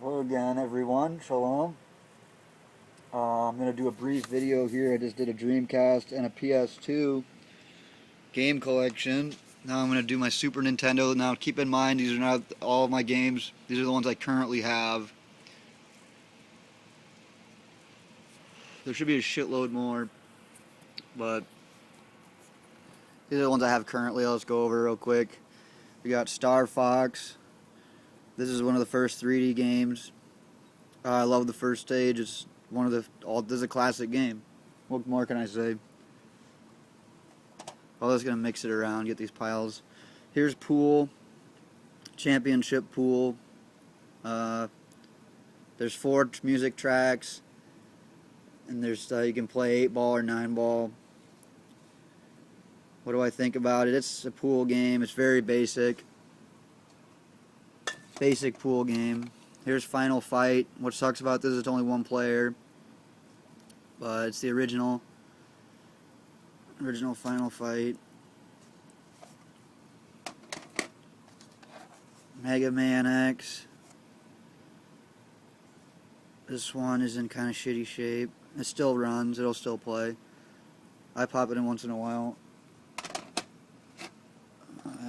Hello again, everyone. Shalom. I'm going to do a brief video here. I just did a Dreamcast and a PS2 game collection. Now I'm going to do my Super Nintendo. Now keep in mind, these are not all of my games. These are the ones I currently have. There should be a shitload more, but these are the ones I have currently. Let's go over real quick. We got Star Fox. This is one of the first 3D games. I love the first stage. It's one of the this is a classic game. What more can I say? I'm just gonna mix it around, get these piles. Here's pool, championship pool. There's 4 music tracks, and there's you can play 8-ball or 9-ball. What do I think about it? It's a pool game. It's very basic. Basic pool game. Here's Final Fight. What sucks about this is it's only 1 player, but it's the original Final Fight. Mega Man X. This one is in kind of shitty shape. It still runs. It'll still play. I pop it in once in a while.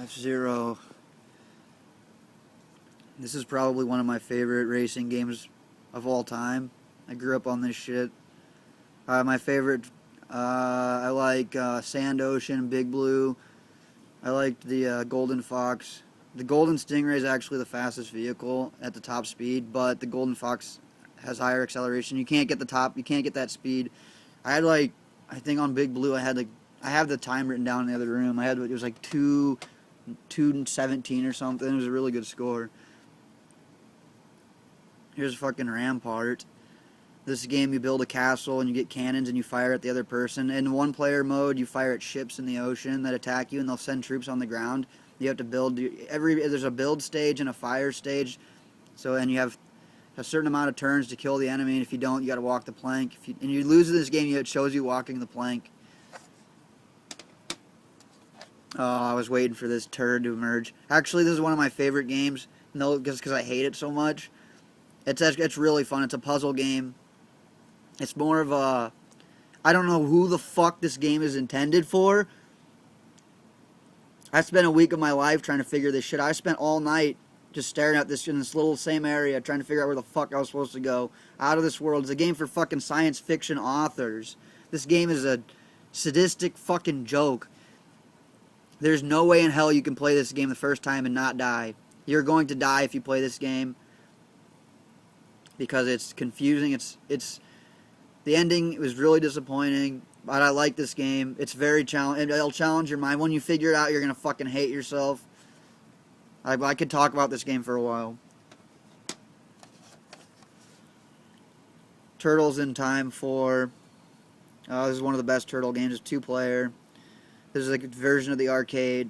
F-Zero. This is probably one of my favorite racing games of all time. I grew up on this shit. My favorite, I like Sand Ocean, Big Blue. I liked the Golden Fox. The Golden Stingray is actually the fastest vehicle at the top speed, but the Golden Fox has higher acceleration. You can't get you can't get that speed. I had I think on Big Blue I have the time written down in the other room. It was like 2:17 or something. It was a really good score. Here's fucking Rampart. This game, you build a castle and you get cannons and you fire at the other person. In 1-player mode, you fire at ships in the ocean that attack you and they'll send troops on the ground. You have to build there's a build stage and a fire stage. And you have a certain amount of turns to kill the enemy, and if you don't, you got to walk the plank. And you lose in this game, it shows you walking the plank. Oh, I was waiting for this turd to emerge. Actually, this is one of my favorite games. No, just because I hate it so much. It's really fun. It's a puzzle game. It's more of a... I don't know who the fuck this game is intended for. I spent a week of my life trying to figure this shit out. I spent all night just staring at this in this little same area, trying to figure out where the fuck I was supposed to go. Out of this world. It's a game for fucking science fiction authors. This game is a sadistic fucking joke. There's no way in hell you can play this game the first time and not die. You're going to die if you play this game. Because it's confusing. The ending was really disappointing, but I like this game. It's very challenging. It'll challenge your mind. When you figure it out, you're gonna fucking hate yourself. I could talk about this game for a while. Turtles in Time 4. This is one of the best turtle games. It's 2-player. This is a version of the arcade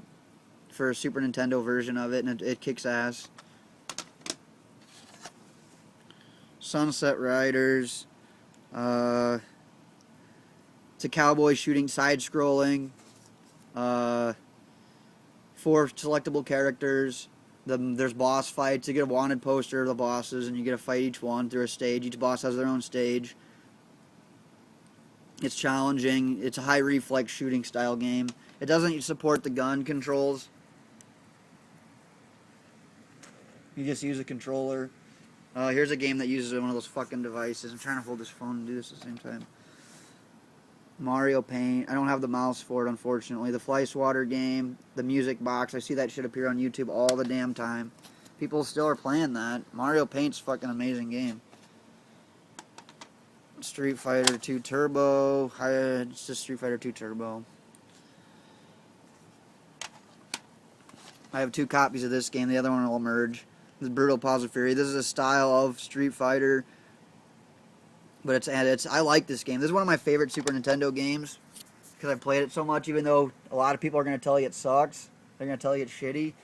for a Super Nintendo version of it, and it kicks ass. Sunset Riders. It's a cowboy shooting side-scrolling. 4 selectable characters. There's boss fights. You get a wanted poster of the bosses, and you get to fight each one through a stage. Each boss has their own stage. It's challenging. It's a high reflex shooting style game. It doesn't support the gun controls. You just use a controller. Here's a game that uses one of those fucking devices. I'm trying to hold this phone and do this at the same time. Mario Paint. I don't have the mouse for it, unfortunately. The Fly Swatter game. The Music Box. I see that shit appear on YouTube all the damn time. People still are playing that. Mario Paint's a fucking amazing game. Street Fighter 2 Turbo. It's just Street Fighter 2 Turbo. I have 2 copies of this game. The other one will emerge. This is Brutal Paws of Fury. This is a style of Street Fighter, but I like this game. This is one of my favorite Super Nintendo games because I've played it so much. Even though a lot of people are going to tell you it sucks, they're going to tell you it's shitty.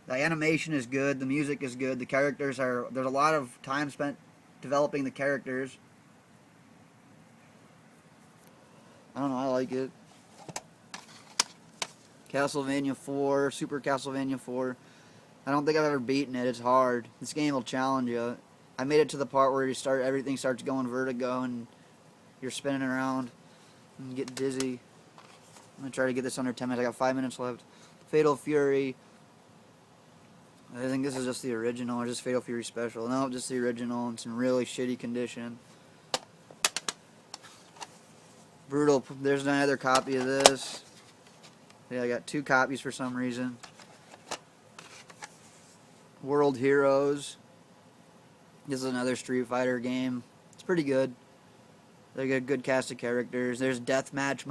The animation is good. The music is good. The characters are. There's a lot of time spent developing the characters. I don't know. I like it. Castlevania 4, Super Castlevania 4. I don't think I've ever beaten it. It's hard. This game will challenge you. I made it to the part where everything starts going vertigo and you're spinning around and you get dizzy. I'm gonna try to get this under 10 minutes. I got 5 minutes left. Fatal Fury. I think this is just the original, or just Fatal Fury Special. No, just the original. It's in really shitty condition. Brutal. There's another copy of this. Yeah, I got 2 copies for some reason. World Heroes. This is another Street Fighter game. It's pretty good. They got a good cast of characters. There's deathmatch mode.